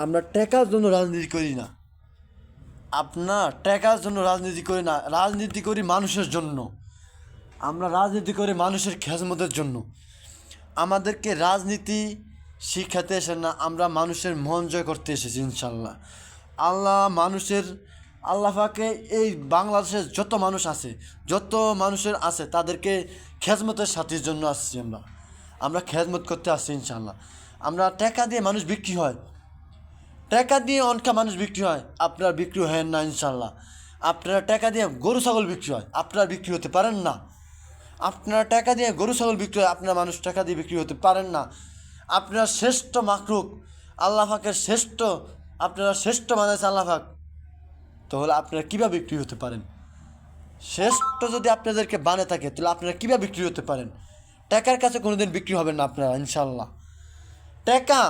আমরা টাকার জন্য রাজনীতি করি না। আপনার টাকার জন্য রাজনীতি করি না, রাজনীতি করি মানুষের জন্য। আমরা রাজনীতি করি মানুষের খেজমতের জন্য। আমাদেরকে রাজনীতি শিখাতে এসে না, আমরা মানুষের মন জয় করতে এসেছি ইনশাল্লাহ। আল্লাহ পাকে এই বাংলাদেশের যত মানুষ আছে, যত মানুষের আছে, তাদেরকে খেজমতের সাথীর জন্য আসছি আমরা খেজমত করতে আসছি ইনশাল্লাহ। আমরা টাকা দিয়ে মানুষ বিক্রি হয়, টাকা দিয়ে অনেক মানুষ বিক্রি হয়, আপনার বিক্রি হয় না ইনশাল্লাহ। আপনারা টাকা দিয়ে গরু ছাগল বিক্রি হয়, আপনারা বিক্রি হতে পারেন না। আপনারা টাকা দিয়ে গরু ছাগল বিক্রি হয়, আপনারা মানুষ টাকা দিয়ে বিক্রি হতে পারেন না। আপনারা শ্রেষ্ঠ মাখলুক, আল্লাহ পাকের শ্রেষ্ঠ, আপনারা শ্রেষ্ঠ বানাইছে আল্লাহ পাক, তাহলে আপনারা কীভাবে বিক্রি হতে পারেন? শ্রেষ্ঠ যদি আপনাদেরকে বানে থাকে, তাহলে আপনারা কীভাবে বিক্রি হতে পারেন? টাকার কাছে কোনোদিন বিক্রি হবেন না আপনারা ইনশাল্লাহ। টাকা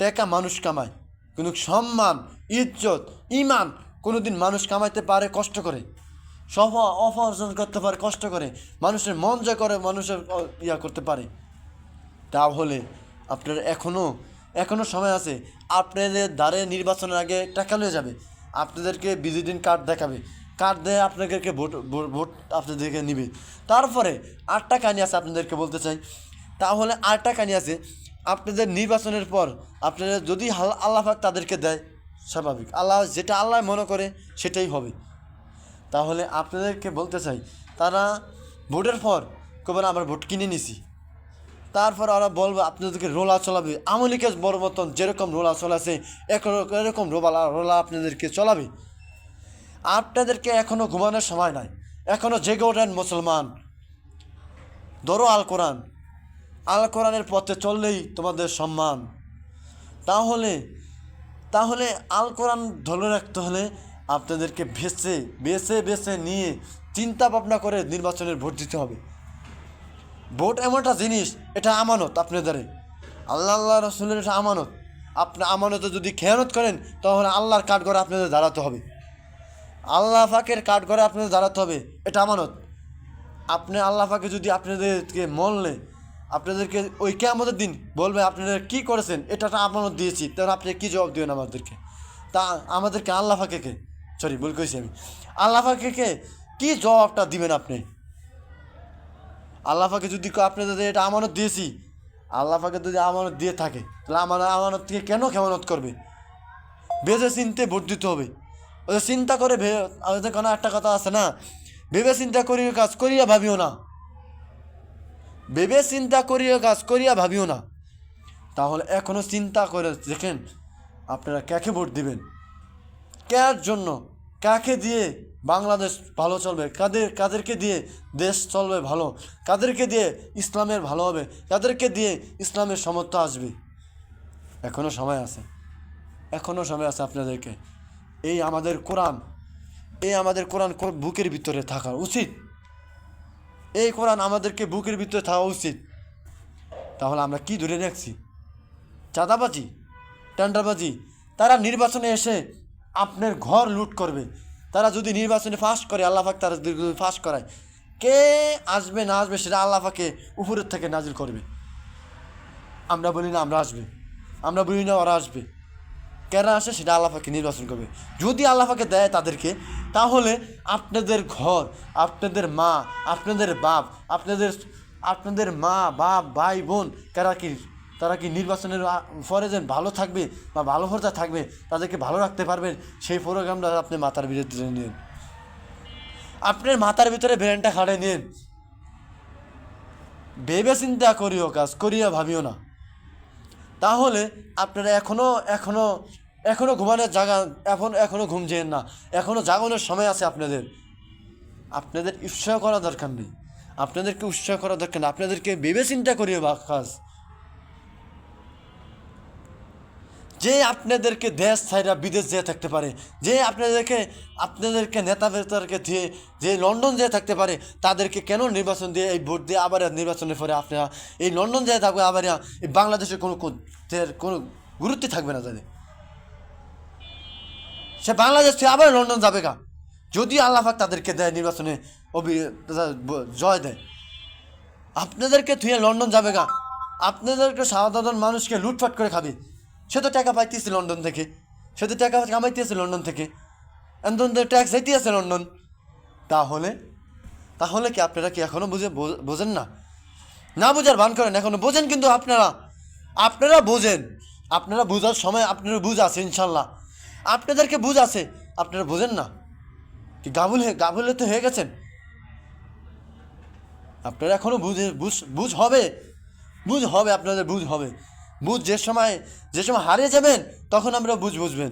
টাকা মানুষ কামায়, কিন্তু সম্মান, ইজ্জত, ইমান কোনোদিন মানুষ কামাইতে পারে কষ্ট করে, অর্জন করতে পারে কষ্ট করে, মানুষের মন জয় করে, মানুষের করতে পারে। তাহলে আপনার এখনও সময় আছে। আপনাদের দ্বারে নির্বাচনের আগে টাকা লয়ে যাবে, আপনাদেরকে ভিজিটিং কার্ড দেখাবে, কার্ড দিয়ে আপনাদেরকে ভোট আপনাদেরকে নিবে। তারপরে আরেকটা কাহিনি আছে আপনাদেরকে বলতে চাই। তাহলে আরেকটা কাহিনি আছে, আপনাদের নির্বাচনের পর আপনারা যদি আল্লাহ পাক তাদেরকে দেয়, স্বাভাবিক, যেটা আল্লাহ মনে করে সেটাই হবে। তাহলে আপনাদেরকে বলতে চাই, তারা ভোটের পর কবেন আবার ভোট কিনে নিছি, তারপর ওরা বলবে আপনাদেরকে রোলা চলাবে, আওয়ামী লীগের বড় মতন যেরকম রোলা চলাছে এরকম রোলা আপনাদেরকে চলাবে। আপনাদেরকে এখনও ঘুমানোর সময় নাই, এখনও জেগে ওঠেন মুসলমান। ধরো আল কোরআনের পথে চললেই তোমাদের সম্মান। তাহলে আল কোরআন ধরে রাখতে হলে আপনাদেরকে বেছে নিয়ে চিন্তা ভাবনা করে নির্বাচনের ভোট দিতে হবে। ভোট এমন একটা জিনিস, এটা আমানত আপনাদের, আল্লাহ রসুলের এটা আমানত। আপনি আমানতে যদি খেয়ানত করেন, তাহলে আল্লাহর কাঠগড়ে আপনাদের দাঁড়াতে হবে, আল্লাহ পাকের কাঠগড়ে আপনাদের দাঁড়াতে হবে, এটা আমানত। আপনি আল্লাহ পাকে যদি আপনাদেরকে মরলে, আপনাদেরকে ওই কিয়ামতের দিন বলবে আপনারা কী করেছেন, এটা একটা আমানত দিয়েছি, তখন আপনি কী জবাব দেবেন আমাদেরকে? আমাদেরকে আল্লাহ পাকে ভুল করেছি আমি, আল্লাহ পাকে কী জবাবটা দিবেন আপনি? আল্লাহ পাকে যদি আপনাদের এটা আমানত দিয়েছি, আল্লাহ পাকে যদি আমানত দিয়ে থাকে, তাহলে আমার আমানত থেকে কেন খেমানত করবে? ভেবে চিনতে ভোট দিতে হবে। ওই চিন্তা করে কোনো একটা কথা আছে না, ভেবে চিন্তা করিও কাজ করিয়া ভাবিও না, ভেবে চিন্তা করিয়া কাজ করিয়া ভাবিও না। তাহলে এখনও চিন্তা করে দেখেন আপনারা কাকে ভোট দিবেন, কার জন্য, কাকে দিয়ে বাংলাদেশ ভালো চলবে, কাদেরকে দিয়ে দেশ চলবে ভালো, কাদেরকে দিয়ে ইসলামের ভালো হবে, কাদেরকে দিয়ে ইসলামের সমর্থ আসবে। এখনও সময় আছে আপনাদেরকে। এই আমাদের কোরআন বুকের ভিতরে থাকা উচিত, এই কোরআন আমাদেরকে বুকের ভিতরে থাকা উচিত। তাহলে আমরা কি ধরে রাখছি? চাঁদাবাজি, টেন্ডারবাজি। তারা নির্বাচনে এসে আপনার ঘর লুট করবে। তারা যদি নির্বাচনে ফাঁস করে, আল্লাহ পাক তারা যদি ফাঁস করায়, কে আসবে না আসবে সেটা আল্লাহ পাকে উপরের থেকে নাজিল করবে। আমরা বলি না আমরা বলি না ওরা আসবে, কেন আসে সেটা আল্লাহ পাকে নির্বাচন করবে। যদি আল্লাহ পাকে দেয় তাদেরকে, তাহলে আপনাদের ঘর, আপনাদের মা, আপনাদের বাপ, আপনাদের মা বাপ ভাই বোন তারা কি নির্বাচনের পরে যেন ভালো থাকবে বা ভালো পর্যায়ে থাকবে, তাদেরকে ভালো রাখতে পারবেন, সেই প্রোগ্রামটা আপনি মাথার ভিতরে নিন, আপনার মাথার ভিতরে ব্রেনটা খাটে নিন, ভেবে চিন্তা করিও কাজ করিয়া ভাবিও না। তাহলে আপনারা এখনও ঘুমানোর জায়গা, এখনও ঘুম যেন না, এখনও জাগানোর সময় আছে আপনাদের উৎসাহ করা দরকার নেই, আপনাদেরকে ভেবে চিন্তা করিও কাজ। যে আপনাদেরকে দেশ ছাইরা বিদেশ যেয়ে থাকতে পারে, যে আপনাদেরকে নেতা বেতারকে দিয়ে যে লন্ডন যেয়ে থাকতে পারে, তাদেরকে কেন নির্বাচন দিয়ে এই ভোট দিয়ে আবার নির্বাচনের পরে আপনারা এই লন্ডন যেয়ে থাকবে, আবার এই বাংলাদেশের কোনো গুরুত্ব থাকবে না তাদের, সে বাংলাদেশ থেকে আবার লন্ডন যাবে গা, যদি আল্লাহ পাক তাদেরকে দেয় নির্বাচনে জয় দেয়। আপনাদেরকে থুয়ে লন্ডন যাবে গা, আপনাদেরকে সাধারণ মানুষকে লুটপাট করে খাবে, সে তো টাকা পাইতেছে লন্ডন থেকে, সে তো টাকা কামাইতেছে লন্ডন থেকে, এমন ট্যাক্স যাইতে আছে লন্ডন। তাহলে তাহলে কি আপনারা কি এখনও বোঝেন না? না বোঝার ভান করেন, এখনো বোঝেন কিন্তু আপনারা বোঝেন, আপনারা বোঝার সময় আপনারা বুঝ আছে ইনশাল্লাহ, আপনাদেরকে বুঝ আছে, আপনারা বোঝেন না কি গাবুলে তো হয়ে গেছেন। আপনারা এখনও বুঝ হবে আপনাদের, বুঝ যে সময় হারিয়ে যাবেন তখন আমরা বুঝবেন।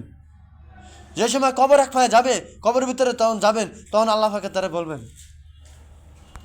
যে সময় কবর এক পায়ে যাবে, কবরের ভিতরে তখন যাবেন, তখন আল্লাহ পাকে তারা বলবেন